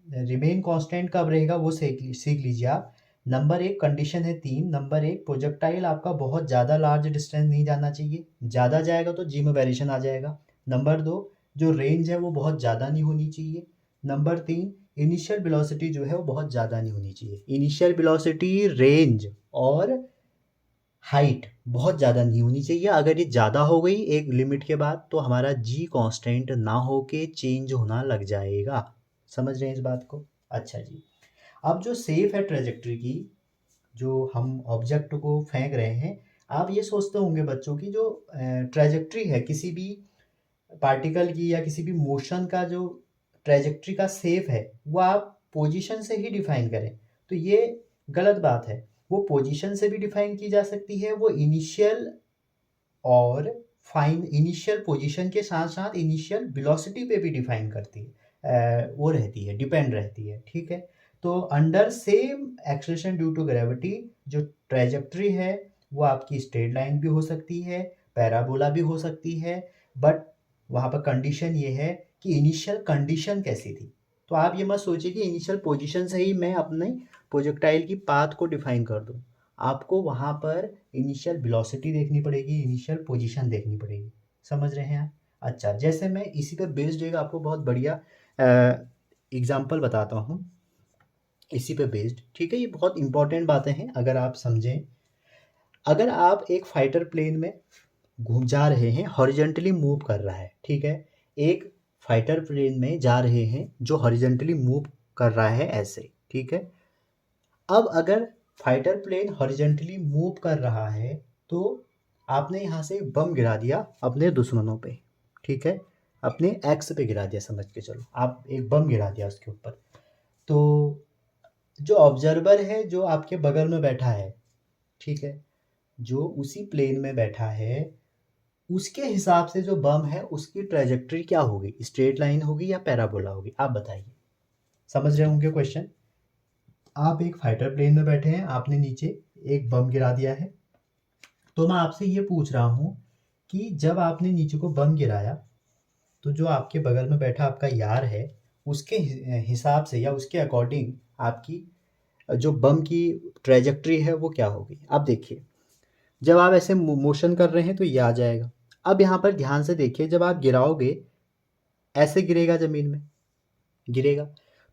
रिमेन कांस्टेंट कब रहेगा, वो सीख लीजिए आप। नंबर एक कंडीशन है 3, नंबर एक प्रोजेक्टाइल आपका बहुत ज़्यादा लार्ज डिस्टेंस नहीं जाना चाहिए, ज़्यादा जाएगा तो जी में वेरिएशन आ जाएगा। नंबर 2, जो रेंज है वो बहुत ज़्यादा नहीं होनी चाहिए। नंबर 3, इनिशियल वेलोसिटी जो है वो बहुत ज़्यादा नहीं होनी चाहिए। इनिशियल वेलोसिटी, रेंज और हाइट बहुत ज़्यादा नहीं होनी चाहिए। अगर ये ज़्यादा हो गई एक लिमिट के बाद तो हमारा जी कांस्टेंट ना होके चेंज होना लग जाएगा। समझ रहे हैं इस बात को। अच्छा जी, अब जो सेफ है ट्रेजेक्ट्री की, जो हम ऑब्जेक्ट को फेंक रहे हैं, आप ये सोचते होंगे बच्चों की जो ट्रेजेक्ट्री है किसी भी पार्टिकल की या किसी भी मोशन का जो ट्रेजेक्ट्री का शेप है वो आप पोजीशन से ही डिफाइन करें, तो ये गलत बात है। वो पोजीशन से भी डिफाइन की जा सकती है, वो इनिशियल और फाइन इनिशियल पोजीशन के साथ साथ इनिशियल वेलोसिटी पे भी डिफाइन करती है, वो रहती है, डिपेंड रहती है, ठीक है। तो under same acceleration due to gravity जो ट्रेजेक्ट्री है वो आपकी स्ट्रेट लाइन भी हो सकती है, पैराबोला भी हो सकती है, बट वहाँ पर कंडीशन ये है कि इनिशियल कंडीशन कैसी थी। तो आप ये मत सोचिए कि इनिशियल पोजीशन से ही मैं अपने प्रोजेक्टाइल की पाथ को डिफाइन कर दूँ। आपको वहाँ पर इनिशियल वेलोसिटी देखनी पड़ेगी, इनिशियल पोजीशन देखनी पड़ेगी। समझ रहे हैं आप? अच्छा, जैसे मैं इसी पर बेस्ड एक आपको बहुत बढ़िया एग्जांपल बताता हूँ, इसी पे बेस्ड, ठीक है। ये बहुत इंपॉर्टेंट बातें हैं अगर आप समझें। अगर आप एक फाइटर प्लेन में घूम जा रहे हैं, हॉरिजॉन्टली मूव कर रहा है, ठीक है। एक फाइटर प्लेन में जा रहे हैं जो हॉरिजॉन्टली मूव कर रहा है ऐसे, ठीक है। अब अगर फाइटर प्लेन हॉरिजॉन्टली मूव कर रहा है तो आपने यहाँ से बम गिरा दिया अपने दुश्मनों पे, ठीक है, अपने एक्स पे गिरा दिया, समझ के चलो आप एक बम गिरा दिया उसके ऊपर। तो जो ऑब्जर्वर है जो आपके बगल में बैठा है, ठीक है, जो उसी प्लेन में बैठा है, उसके हिसाब से जो बम है उसकी ट्रेजेक्ट्री क्या होगी, स्ट्रेट लाइन होगी या पैराबोला होगी, आप बताइए। समझ रहे होंगे क्वेश्चन। आप एक फाइटर प्लेन में बैठे हैं, आपने नीचे एक बम गिरा दिया है, तो मैं आपसे ये पूछ रहा हूँ कि जब आपने नीचे को बम गिराया तो जो आपके बगल में बैठा आपका यार है उसके हिसाब से या उसके अकॉर्डिंग आपकी जो बम की ट्रेजेक्ट्री है वो क्या होगी। आप देखिए, जब आप ऐसे मोशन कर रहे हैं तो ये आ जाएगा। अब यहाँ पर ध्यान से देखिए, जब आप गिराओगे ऐसे गिरेगा, ज़मीन में गिरेगा,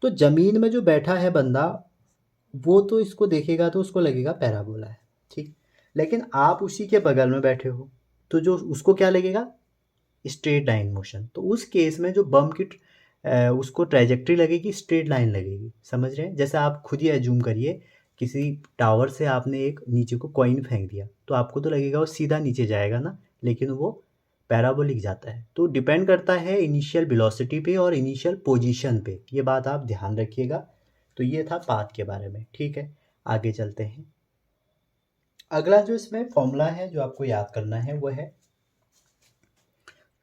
तो ज़मीन में जो बैठा है बंदा वो तो इसको देखेगा तो उसको लगेगा पैराबोला है, ठीक। लेकिन आप उसी के बगल में बैठे हो तो जो उसको क्या लगेगा, स्ट्रेट लाइन मोशन। तो उस केस में जो बम की उसको ट्रेजेक्ट्री लगेगी, स्ट्रेट लाइन लगेगी। समझ रहे हैं? जैसे आप खुद ही एज्यूम करिए किसी टावर से आपने एक नीचे को कॉइन फेंक दिया तो आपको तो लगेगा वो सीधा नीचे जाएगा ना, लेकिन वो पैराबोलिक जाता है। तो डिपेंड करता है इनिशियल वेलोसिटी पे और इनिशियल पोजीशन पे, ये बात आप ध्यान रखिएगा। तो ये था पाथ के बारे में, ठीक है। आगे चलते हैं। अगला जो इसमें फॉर्मूला है जो आपको याद करना है वो है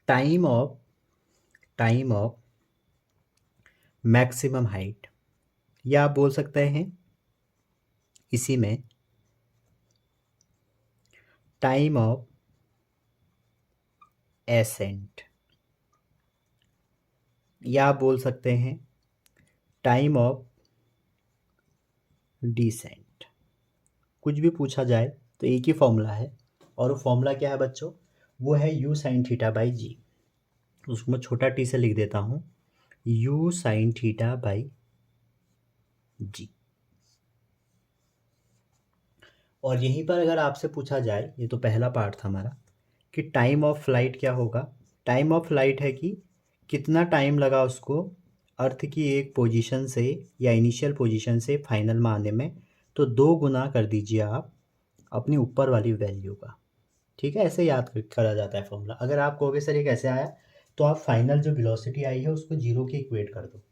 टाइम ऑफ मैक्सिमम हाइट, या आप बोल सकते हैं इसी में टाइम ऑफ एसेंट, या आप बोल सकते हैं टाइम ऑफ डिसेंट। कुछ भी पूछा जाए तो एक ही फॉर्मूला है, और वो फॉर्मूला क्या है बच्चों, वो है यू साइन थीटा बाई जी। उसको मैं छोटा टी से लिख देता हूँ, यू साइन थीटा बाई जी। और यहीं पर अगर आपसे पूछा जाए, ये तो पहला पार्ट था हमारा, कि टाइम ऑफ फ्लाइट क्या होगा। टाइम ऑफ फ्लाइट है कि कितना टाइम लगा उसको अर्थ की एक पोजीशन से या इनिशियल पोजीशन से फाइनल में आने में, तो 2 गुना कर दीजिए आप अपनी ऊपर वाली वैल्यू का, ठीक है। ऐसे याद करा जाता है फॉर्मूला। अगर आप कहोगे सर ये कैसे आया, तो आप फाइनल जो वेलोसिटी आई है उसको जीरो के इक्वेट कर दो,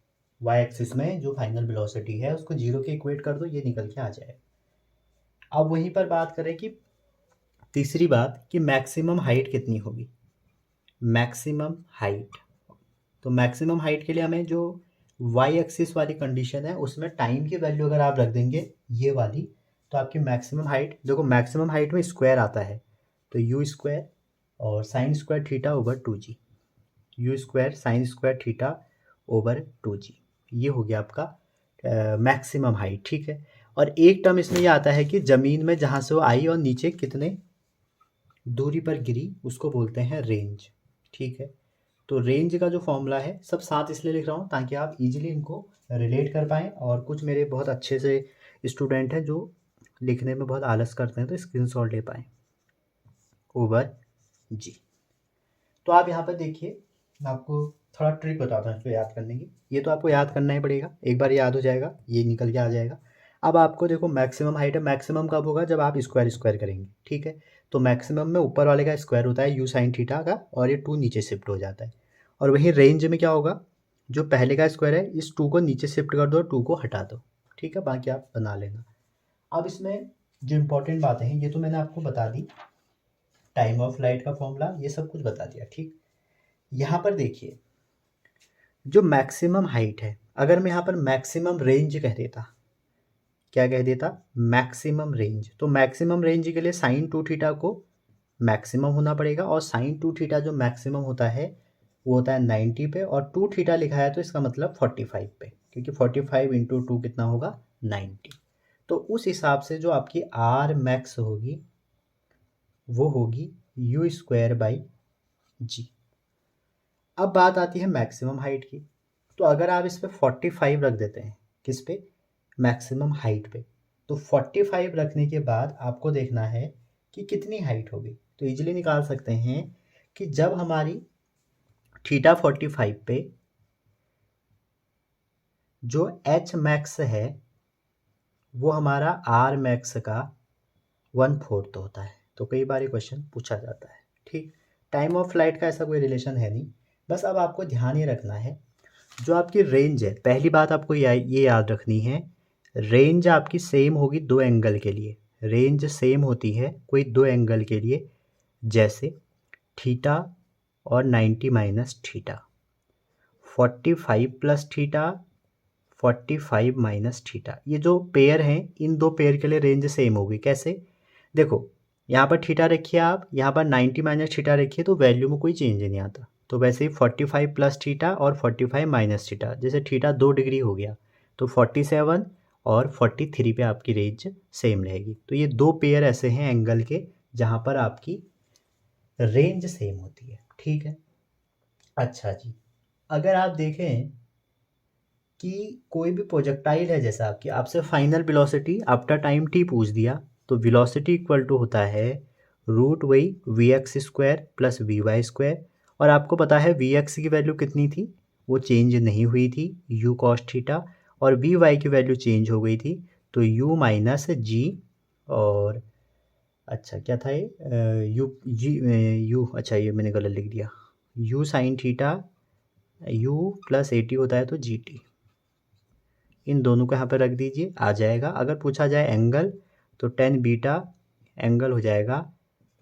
वाई एक्सिस में जो फाइनल वेलोसिटी है उसको जीरो के इक्वेट कर दो, ये निकल के आ जाएगा। अब वहीं पर बात करें कि तीसरी बात कि मैक्सिमम हाइट कितनी होगी। मैक्सिमम हाइट, तो मैक्सिमम हाइट के लिए हमें जो वाई एक्सिस वाली कंडीशन है उसमें टाइम की वैल्यू अगर आप रख देंगे ये वाली, तो आपकी मैक्सिमम हाइट, देखो मैक्सिमम हाइट में स्क्वायर आता है, तो यू स्क्वायर और sign square theta over 2g, you square sine square theta over 2g, ये हो गया आपका मैक्सिमम हाइट, ठीक है। और एक टर्म इसमें ये आता है कि ज़मीन में जहाँ से वो आई और नीचे कितने दूरी पर गिरी उसको बोलते हैं रेंज, ठीक है। तो रेंज का जो फॉर्मूला है सब साथ इसलिए लिख रहा हूँ ताकि आप इजीली इनको रिलेट कर पाएँ, और कुछ मेरे बहुत अच्छे से स्टूडेंट हैं जो लिखने में बहुत आलस करते हैं तो स्क्रीनशॉट ले पाएँ, ओवर जी। तो आप यहाँ पर देखिए, मैं आपको थोड़ा ट्रिक बताता हूँ इसको याद करने की। ये तो आपको याद करना ही पड़ेगा, एक बार याद हो जाएगा ये निकल के आ जाएगा। अब आपको देखो मैक्सिमम हाइट है, मैक्सिमम कब होगा जब आप स्क्वायर स्क्वायर करेंगे, ठीक है। तो मैक्सिमम में ऊपर वाले का स्क्वायर होता है यू साइन थीटा का, और ये 2 नीचे शिफ्ट हो जाता है। और वहीं रेंज में क्या होगा, जो पहले का स्क्वायर है इस 2 को नीचे शिफ्ट कर दो, 2 को हटा दो, ठीक है, बाकी आप बना लेना। अब इसमें जो इम्पोर्टेंट बातें हैं ये तो मैंने आपको बता दी, टाइम ऑफ लाइट का फॉर्मूला ये सब कुछ बता दिया, ठीक। यहाँ पर देखिए जो मैक्सिमम हाइट है, अगर मैं यहाँ पर मैक्सिमम रेंज कह देता, क्या कह देता, मैक्सिमम रेंज, तो मैक्सिमम रेंज के लिए साइन 2 थीटा को मैक्सिमम होना पड़ेगा, और साइन 2 थीटा जो मैक्सिमम होता है वो होता है 90 पे, और 2 थीटा लिखा है तो इसका मतलब 45 पे, क्योंकि 45 इंटू 2 कितना होगा 90। तो उस हिसाब से जो आपकी आर मैक्स होगी वो होगी यू स्क्वायर बाई जी। अब बात आती है मैक्सिमम हाइट की, तो अगर आप इस पे 45 रख देते हैं, किस पे, मैक्सिमम हाइट पे, तो 45 रखने के बाद आपको देखना है कि कितनी हाइट होगी। तो इजीली निकाल सकते हैं कि जब हमारी थीटा 45 पे जो एच मैक्स है वो हमारा आर मैक्स का 1/4 होता है। तो कई बार ये क्वेश्चन पूछा जाता है, ठीक। टाइम ऑफ फ्लाइट का ऐसा कोई रिलेशन है नहीं, बस अब आपको ध्यान ये रखना है जो आपकी रेंज है, पहली बात आपको ये याद रखनी है, रेंज आपकी सेम होगी 2 एंगल के लिए, रेंज सेम होती है कोई 2 एंगल के लिए, जैसे थीटा और 90 minus theta, 45 plus theta, 45 minus theta, ये जो पेयर हैं इन दो पेयर के लिए रेंज सेम होगी। कैसे, देखो यहाँ पर थीटा रखिए आप, यहाँ पर 90 माइनस थीटा रखिए, तो वैल्यू में कोई चेंज नहीं आता। तो वैसे ही 45 प्लस थीटा और 45 माइनस थीटा, जैसे थीटा 2 डिग्री हो गया तो 47 और 43 पे आपकी रेंज सेम रहेगी। तो ये दो पेयर ऐसे हैं एंगल के जहाँ पर आपकी रेंज सेम होती है, ठीक है। अच्छा जी, अगर आप देखें कि कोई भी प्रोजेक्टाइल है, जैसा आपकी आपसे final velocity after time T पूछ दिया, तो वेलोसिटी इक्वल टू होता है रूट वही v x square plus v y square, और आपको पता है वी एक्स की वैल्यू कितनी थी, वो चेंज नहीं हुई थी, यू कॉस थीटा, और वी वाई की वैल्यू चेंज हो गई थी, तो यू माइनस जी, और अच्छा क्या था ये यू जी यू, अच्छा ये मैंने गलत लिख दिया, you sine theta, you plus 80 होता है तो जी टी, इन दोनों को यहाँ पर रख दीजिए, आ जाएगा। अगर पूछा जाए एंगल तो टेन बीटा एंगल हो जाएगा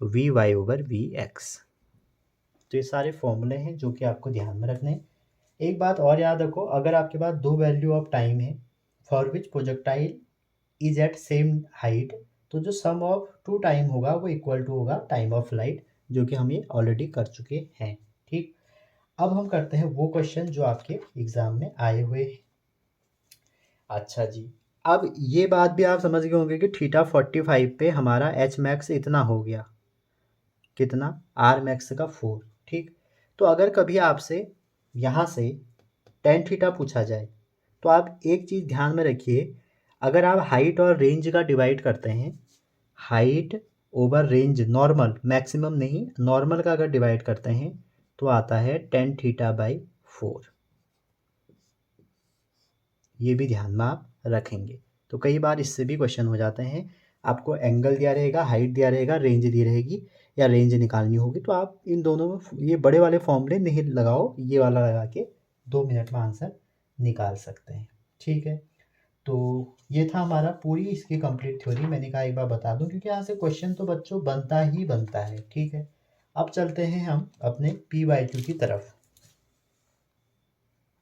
v y over v x. तो ये सारे फॉर्मूले हैं जो कि आपको ध्यान में रखने हैं। एक बात और याद रखो, अगर आपके पास दो वैल्यू ऑफ टाइम है for which projectile is at same height, तो जो सम ऑफ टू टाइम होगा वो इक्वल टू होगा टाइम ऑफ लाइट, जो कि हम ये ऑलरेडी कर चुके हैं, ठीक। अब हम करते हैं वो क्वेश्चन जो आपके एग्जाम में आए हुए हैं। अच्छा जी, अब ये बात भी आप समझ गए होंगे कि थीटा 45 पे हमारा एच मैक्स इतना हो गया, कितना, आर मैक्स का 4, ठीक। तो अगर कभी आपसे यहाँ से टेन थीटा पूछा जाए तो आप एक चीज़ ध्यान में रखिए, अगर आप हाइट और रेंज का डिवाइड करते हैं, height over range normal, maximum नहीं नॉर्मल का अगर डिवाइड करते हैं तो आता है टेन थीटा बाई 4, ये भी ध्यान में आप रखेंगे। तो कई बार इससे भी क्वेश्चन हो जाते हैं, आपको एंगल दिया रहेगा, हाइट दिया रहेगा, रेंज दी रहेगी या रेंज निकालनी होगी, तो आप इन दोनों में ये बड़े वाले फॉर्मूले नहीं लगाओ, ये वाला लगा के 2 मिनट में आंसर निकाल सकते हैं, ठीक है। तो ये था हमारा पूरी इसकी कंप्लीट थ्योरी, मैंने कहा एक बार बता दूं क्योंकि यहाँ से क्वेश्चन तो बच्चों बनता ही बनता है, ठीक है। अब चलते हैं हम अपने PYQ की तरफ।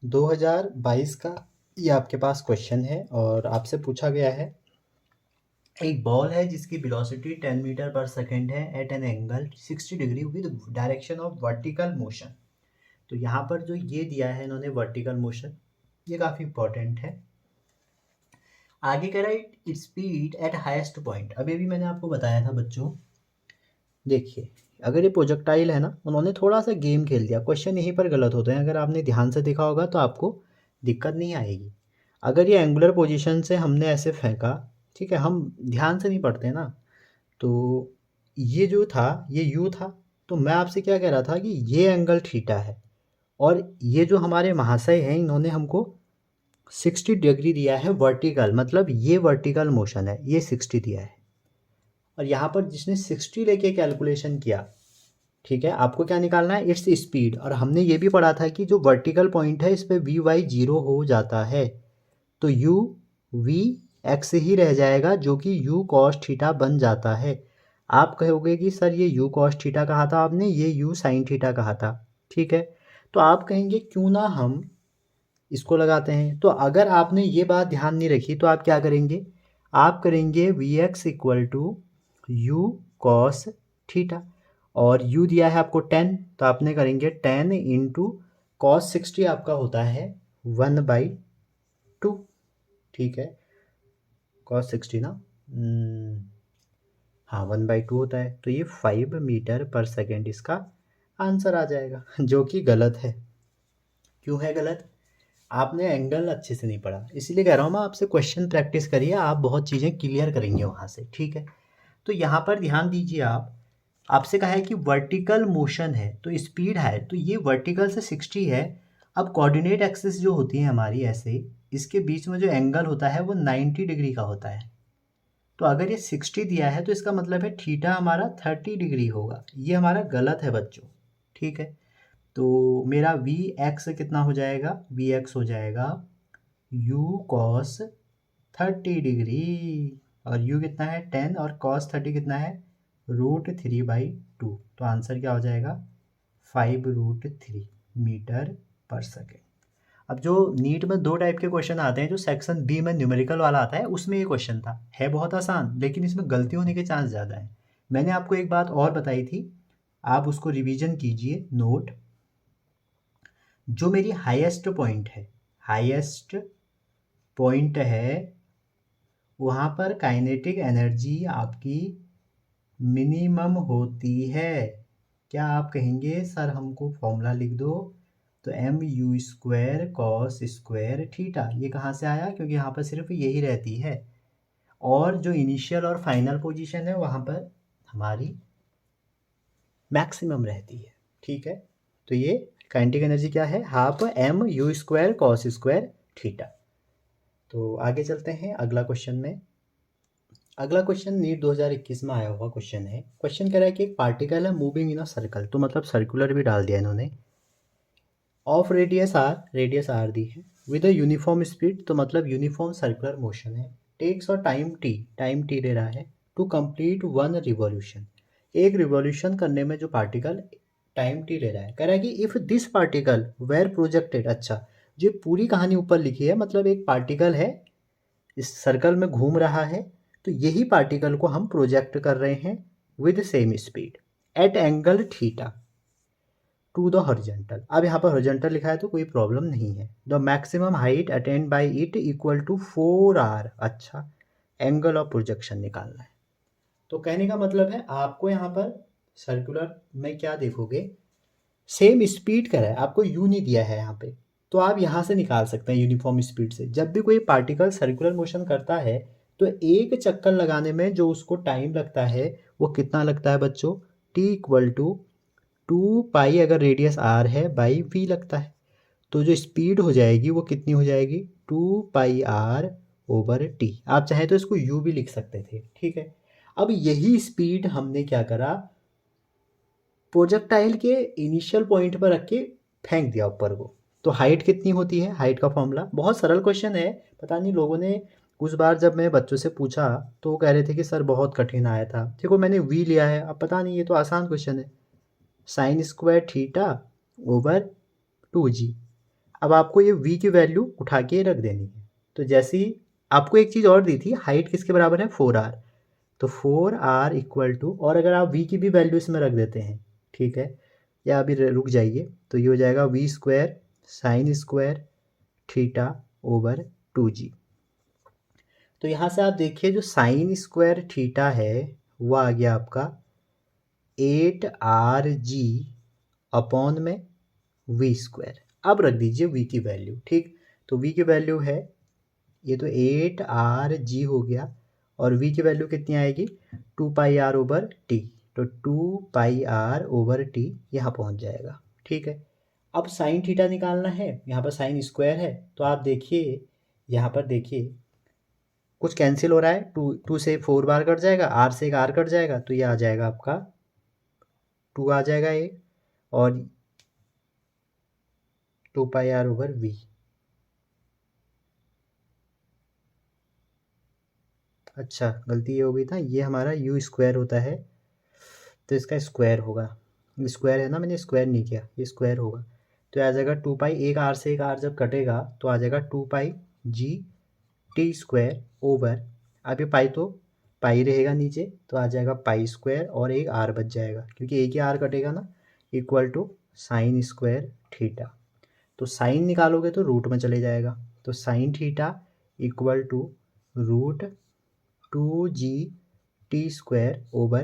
2022 का ये आपके पास क्वेश्चन है और आपसे पूछा गया है, एक बॉल है जिसकी वेलोसिटी 10 मीटर पर सेकेंड है at an angle 60 degree with direction of vertical motion. तो यहाँ पर जो ये दिया है इन्होंने वर्टिकल मोशन, ये काफ़ी इंपॉर्टेंट है। आगे कह रहा है it speed at highest point. अभी भी मैंने आपको बताया था बच्चों, देखिए अगर ये प्रोजेक्टाइल है ना, उन्होंने थोड़ा सा गेम खेल दिया, क्वेश्चन यहीं पर गलत होते हैं, अगर आपने ध्यान से देखा होगा तो आपको दिक्कत नहीं आएगी। अगर ये एंगुलर पोजीशन से हमने ऐसे फेंका, ठीक है, हम ध्यान से नहीं पढ़ते ना, तो ये जो था ये यू था, तो मैं आपसे क्या कह रहा था कि ये एंगल थीटा है, और ये जो हमारे महाशय हैं इन्होंने हमको 60 डिग्री दिया है वर्टिकल, मतलब ये वर्टिकल मोशन है, ये 60 दिया है, और यहाँ पर जिसने 60 लेके कैलकुलेशन किया, ठीक है, आपको क्या निकालना है, इट्स स्पीड। और हमने ये भी पढ़ा था कि जो वर्टिकल पॉइंट है इस पर वी वाई जीरो हो जाता है, तो यू वी एक्स ही रह जाएगा जो कि यू कॉस थीटा बन जाता है। आप कहोगे कि सर ये यू कॉस थीटा कहा था आपने, ये यू साइन थीटा कहा था, ठीक है। तो आप कहेंगे क्यों ना हम इसको लगाते हैं। तो अगर आपने ये बात ध्यान नहीं रखी तो आप क्या करेंगे, आप करेंगे v x equal to u cos theta, और u दिया है आपको 10, तो आपने करेंगे 10 इंटू कॉस 60 आपका होता है 1/2, ठीक है, कॉस 60 ना, हाँ 1/2 होता है, तो ये 5 मीटर पर सेकेंड इसका आंसर आ जाएगा, जो कि गलत है। क्यों है गलत, आपने एंगल अच्छे से नहीं पढ़ा, इसीलिए कह रहा हूँ मैं आपसे, क्वेश्चन प्रैक्टिस करिए, आप बहुत चीज़ें क्लियर करेंगे वहाँ से, ठीक है। तो यहाँ पर ध्यान दीजिए, आप आपसे कहा है कि वर्टिकल मोशन है तो स्पीड है, तो ये वर्टिकल से 60 है। अब कोऑर्डिनेट एक्सिस जो होती है हमारी ऐसे, इसके बीच में जो एंगल होता है वो 90 डिग्री का होता है। तो अगर ये 60 दिया है तो इसका मतलब है थीटा हमारा 30 डिग्री होगा, ये हमारा गलत है बच्चों, ठीक है। तो मेरा वी एक्स कितना हो जाएगा, वी एक्स हो जाएगा यू कॉस 30 डिग्री, और यू कितना है 10, और कॉस 30 कितना है √3/2, तो आंसर क्या हो जाएगा 5√3 मीटर पर सेकेंड। अब जो नीट में दो टाइप के क्वेश्चन आते हैं, जो सेक्शन बी में न्यूमेरिकल वाला आता है उसमें ये क्वेश्चन था, है बहुत आसान, लेकिन इसमें गलती होने के चांस ज़्यादा है। मैंने आपको एक बात और बताई थी, आप उसको रिवीजन कीजिए, नोट, जो मेरी हाईएस्ट पॉइंट है, हाईएस्ट पॉइंट है, वहाँ पर काइनेटिक एनर्जी आपकी मिनिमम होती है। क्या आप कहेंगे सर हमको फॉर्मूला लिख दो, तो mu² cos स्क्वायर थीटा, ये कहाँ से आया, क्योंकि यहाँ पर सिर्फ यही रहती है, और जो इनिशियल और फाइनल पोजीशन है वहाँ पर हमारी मैक्सिमम रहती है, ठीक है। तो ये काइनेटिक एनर्जी क्या है, half mu² cos square theta. तो आगे चलते हैं अगला क्वेश्चन में। अगला क्वेश्चन नीट 2021 में आया हुआ क्वेश्चन है। क्वेश्चन कह रहा है कि एक पार्टिकल है मूविंग इन अ सर्कल, तो मतलब सर्कुलर भी डाल दिया इन्होंने, ऑफ रेडियस आर दी है, विद अ यूनिफॉर्म स्पीड, तो मतलब यूनिफॉर्म सर्कुलर मोशन है, टेक्स और टाइम टी ले रहा है, टू कंप्लीट 1 रिवॉल्यूशन, एक रिवॉल्यूशन करने में जो पार्टिकल टाइम टी ले रहा है, कह रहा है कि if this particle were projected, अच्छा जो पूरी कहानी ऊपर लिखी है, मतलब एक पार्टिकल है इस सर्कल में घूम रहा है, तो यही पार्टिकल को हम प्रोजेक्ट कर रहे हैं with same speed at angle theta two the horizontal. अब यहाँ पर हॉरिजॉन्टल लिखा है तो कोई प्रॉब्लम नहीं है। The maximum height attained by it equal to 4r, अच्छा एंगल ऑफ प्रोजेक्शन निकालना है। तो कहने का मतलब है आपको यहाँ पर सर्कुलर में क्या देखोगे, सेम स्पीड का है, आपको यू नहीं दिया है यहाँ पे, तो आप यहाँ से निकाल सकते हैं यूनिफॉर्म स्पीड से। जब भी कोई पार्टिकल सर्कुलर मोशन करता है तो एक चक्कर लगाने में जो उसको टाइम लगता है वो कितना लगता है बच्चों, t इक्वल टू 2 पाई, अगर रेडियस r है, बाई v लगता है। तो जो स्पीड हो जाएगी वो कितनी हो जाएगी, 2πr/t। आप चाहे तो इसको u भी लिख सकते थे, ठीक है। अब यही स्पीड हमने क्या करा, प्रोजेक्टाइल के इनिशियल पॉइंट पर रख के फेंक दिया ऊपर को। तो हाइट कितनी होती है, हाइट का फॉर्मूला बहुत सरल क्वेश्चन है, पता नहीं लोगों ने उस बार जब मैं बच्चों से पूछा तो वो कह रहे थे कि सर बहुत कठिन आया था। देखो मैंने वी लिया है, अब पता नहीं, ये तो आसान क्वेश्चन है, sign square theta over 2g। अब आपको ये v की वैल्यू उठा के रख देनी है। तो जैसे ही आपको एक चीज़ और दी थी, हाइट किसके बराबर है 4r, तो 4r इक्वल टू, और अगर आप v की भी वैल्यू इसमें रख देते हैं, ठीक है, या अभी रुक जाइए, तो ये हो जाएगा v² sign square theta over 2g। तो यहाँ से आप देखिए जो साइन स्क्वायर थीटा है वो आ गया आपका 8rg अपॉन में v²। अब रख दीजिए v की वैल्यू, ठीक, तो v की वैल्यू है, ये तो 8rg हो गया, और v की वैल्यू कितनी आएगी 2πr/t, तो 2πr/t यहाँ पहुँच जाएगा, ठीक है। अब साइन थीटा निकालना है, यहाँ पर साइन स्क्वायर है, तो आप देखिए यहाँ पर देखिए कुछ कैंसिल हो रहा है, 2 से 4 बार कट जाएगा, आर से एक आर कट जाएगा, तो ये आ जाएगा आपका 2 आ जाएगा ये, और 2πr/v। अच्छा गलती ये हो गई था, ये हमारा यू स्क्वायर होता है, तो इसका स्क्वायर होगा, स्क्वायर है ना, मैंने स्क्वायर नहीं किया, ये स्क्वायर होगा, तो आ जाएगा 2π, एक आर से एक आर जब कटेगा तो आ जाएगा 2π/g/t² ओवर, अब ये पाई तो पाई रहेगा नीचे, तो आ जाएगा π² और एक आर बच जाएगा, क्योंकि एक ही आर कटेगा ना, equal to sin square theta. तो साइन निकालोगे तो रूट में चले जाएगा, तो sin theta equal to √2g/t² over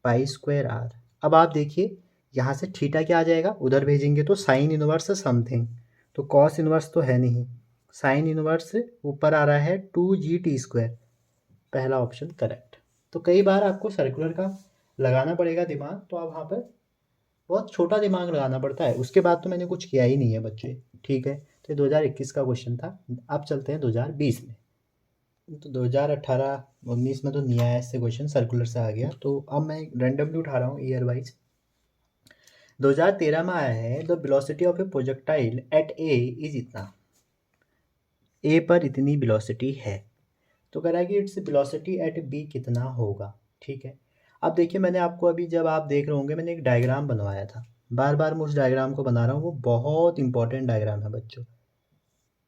π²r। अब आप देखिए यहाँ से थीटा क्या आ जाएगा, उधर भेजेंगे तो साइन इनवर्स समथिंग, तो कॉस इनवर्स तो है नहीं, साइन इनवर्स ऊपर आ रहा है 2g/t², पहला ऑप्शन करेक्ट। तो कई बार आपको सर्कुलर का लगाना पड़ेगा दिमाग, तो आप वहाँ पर बहुत छोटा दिमाग लगाना पड़ता है, उसके बाद तो मैंने कुछ किया ही नहीं है बच्चे, ठीक है। तो 2021 का क्वेश्चन था। अब चलते हैं 2020 में। तो 2018-19 में तो नहीं आया इससे क्वेश्चन, सर्कुलर से आ गया, तो अब मैं रैंडमली उठा रहा हूँ ईयर वाइज। 2013 में आया है, the velocity of a projectile eight A is इतना, ए पर इतनी वेलोसिटी है, तो कह रहा है कि इट्स वेलोसिटी एट बी कितना होगा, ठीक है। अब देखिए मैंने आपको अभी जब आप देख रहे होंगे मैंने एक डायग्राम बनवाया था, बार बार मैं उस डायग्राम को बना रहा हूँ, वो बहुत इंपॉर्टेंट डायग्राम है बच्चों।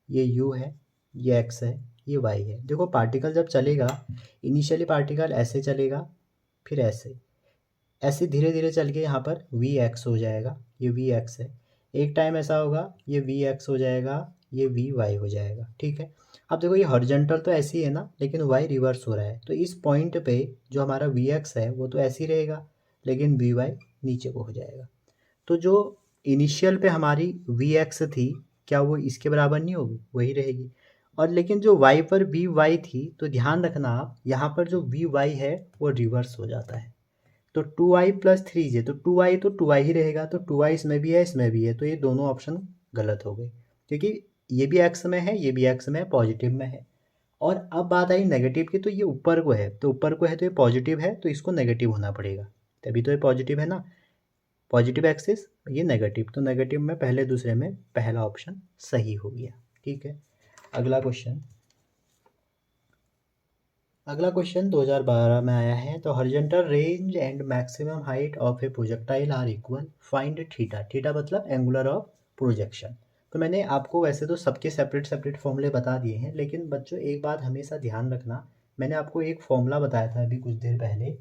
ये u है, ये x है, ये y है। देखो पार्टिकल जब चलेगा, इनिशियली पार्टिकल ऐसे चलेगा, फिर ऐसे ऐसे धीरे धीरे चल के यहाँ पर vx हो जाएगा, ये vx है। एक टाइम ऐसा होगा ये vx हो जाएगा, ये vy हो जाएगा, ठीक है। अब देखो ये हॉरिजॉन्टल तो ऐसी है ना, लेकिन y रिवर्स हो रहा है, तो इस पॉइंट पे जो हमारा vx है वो तो ऐसे ही रहेगा, लेकिन vy नीचे को हो जाएगा। तो जो इनिशियल पे हमारी vx थी, क्या वो इसके बराबर नहीं होगी, वही रहेगी। और लेकिन जो y पर vy थी, तो ध्यान रखना आप यहाँ पर जो vy है वो रिवर्स हो जाता है, तो 2i + 3j, तो 2i तो 2i ही रहेगा, तो 2i इसमें भी है इसमें भी है, तो ये दोनों ऑप्शन गलत हो गए, क्योंकि ये भी x में है ये भी x में है, पॉजिटिव में है। और अब बात आई नेगेटिव की, तो ये ऊपर को है, तो ऊपर को है तो ये पॉजिटिव है, तो इसको नेगेटिव होना पड़ेगा, तभी तो ये पॉजिटिव है ना, पॉजिटिव एक्सिस, ये नेगेटिव, तो नेगेटिव में पहले दूसरे में पहला ऑप्शन सही हो गया, ठीक है। अगला क्वेश्चन 2012 में आया है, तो horizontal range and maximum height of a projectile are equal, find theta, theta मतलब एंगुलर ऑफ प्रोजेक्शन। तो मैंने आपको वैसे तो सबके सेपरेट सेपरेट फॉर्मूले बता दिए हैं, लेकिन बच्चों एक बात हमेशा ध्यान रखना, मैंने आपको एक फॉर्मूला बताया था अभी कुछ देर पहले,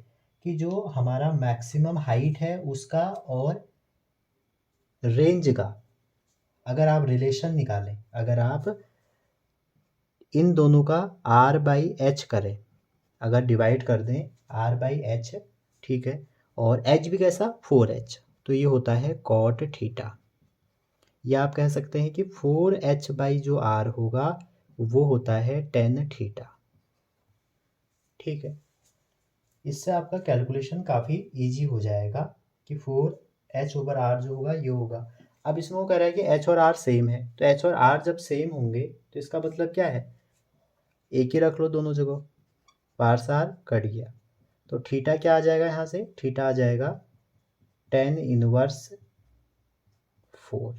कि जो हमारा मैक्सिमम हाइट है उसका और रेंज का अगर आप रिलेशन निकालें, अगर आप इन दोनों का r/h करें, अगर डिवाइड कर दें r/h, ठीक है, और h भी कैसा 4h, तो ये होता है cot थीटा, या आप कह सकते हैं कि 4h बाई जो r होगा वो होता है tan थीटा, ठीक है। इससे आपका कैलकुलेशन काफ़ी इजी हो जाएगा कि 4h/r जो होगा ये होगा। अब इसमें वो कह रहा है कि h और r सेम है, तो h और r जब सेम होंगे तो इसका मतलब क्या है, एक ही रख लो दोनों जगह, पार से r कट गया, तो थीटा क्या आ जाएगा, यहाँ से थीटा आ जाएगा tan इनवर्स 4,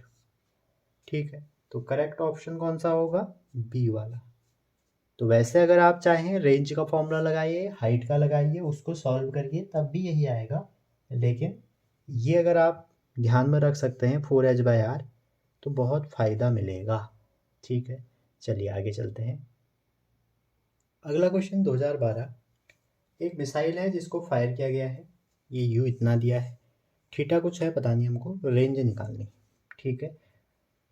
ठीक है। तो करेक्ट ऑप्शन कौन सा होगा, बी वाला। तो वैसे अगर आप चाहें रेंज का फॉर्मूला लगाइए, हाइट का लगाइए, उसको सॉल्व करिए, तब भी यही आएगा, लेकिन ये अगर आप ध्यान में रख सकते हैं 4h/r, तो बहुत फ़ायदा मिलेगा, ठीक है। चलिए आगे चलते हैं। अगला क्वेश्चन 2012, एक मिसाइल है जिसको फायर किया गया है, ये यू इतना दिया है, थीटा कुछ है पता नहीं, हमको रेंज निकालनी, ठीक है।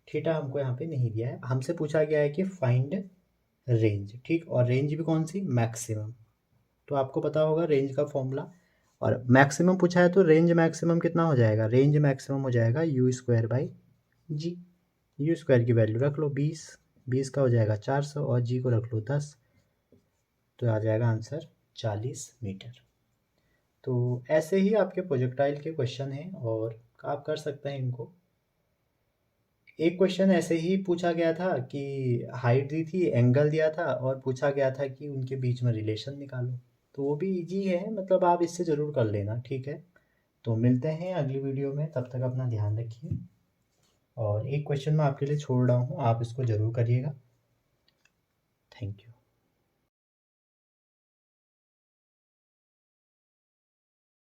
थीटा हमको यहाँ पे नहीं दिया है, हमसे पूछा गया है कि फाइंड रेंज, ठीक, और रेंज भी कौन सी, मैक्सिमम, तो आपको पता होगा रेंज का फॉर्मूला, और मैक्सिमम पूछा है तो रेंज मैक्सिमम कितना हो जाएगा, रेंज मैक्सिमम हो जाएगा u²/g, यू स्क्वायर की वैल्यू रख लो 20, 20 का हो जाएगा 400 और g को रख लो 10, तो आ जाएगा आंसर 40 मीटर। तो ऐसे ही आपके प्रोजेक्टाइल के क्वेश्चन हैं और आप कर सकते हैं इनको। एक क्वेश्चन ऐसे ही पूछा गया था कि हाइट दी थी, एंगल दिया था और पूछा गया था कि उनके बीच में रिलेशन निकालो। तो वो भी इजी है, मतलब आप इससे ज़रूर कर लेना, ठीक है। तो मिलते हैं अगली वीडियो में, तब तक अपना ध्यान रखिए। और एक क्वेश्चन मैं आपके लिए छोड़ रहा हूँ, आप इसको ज़रूर करिएगा। Thank you.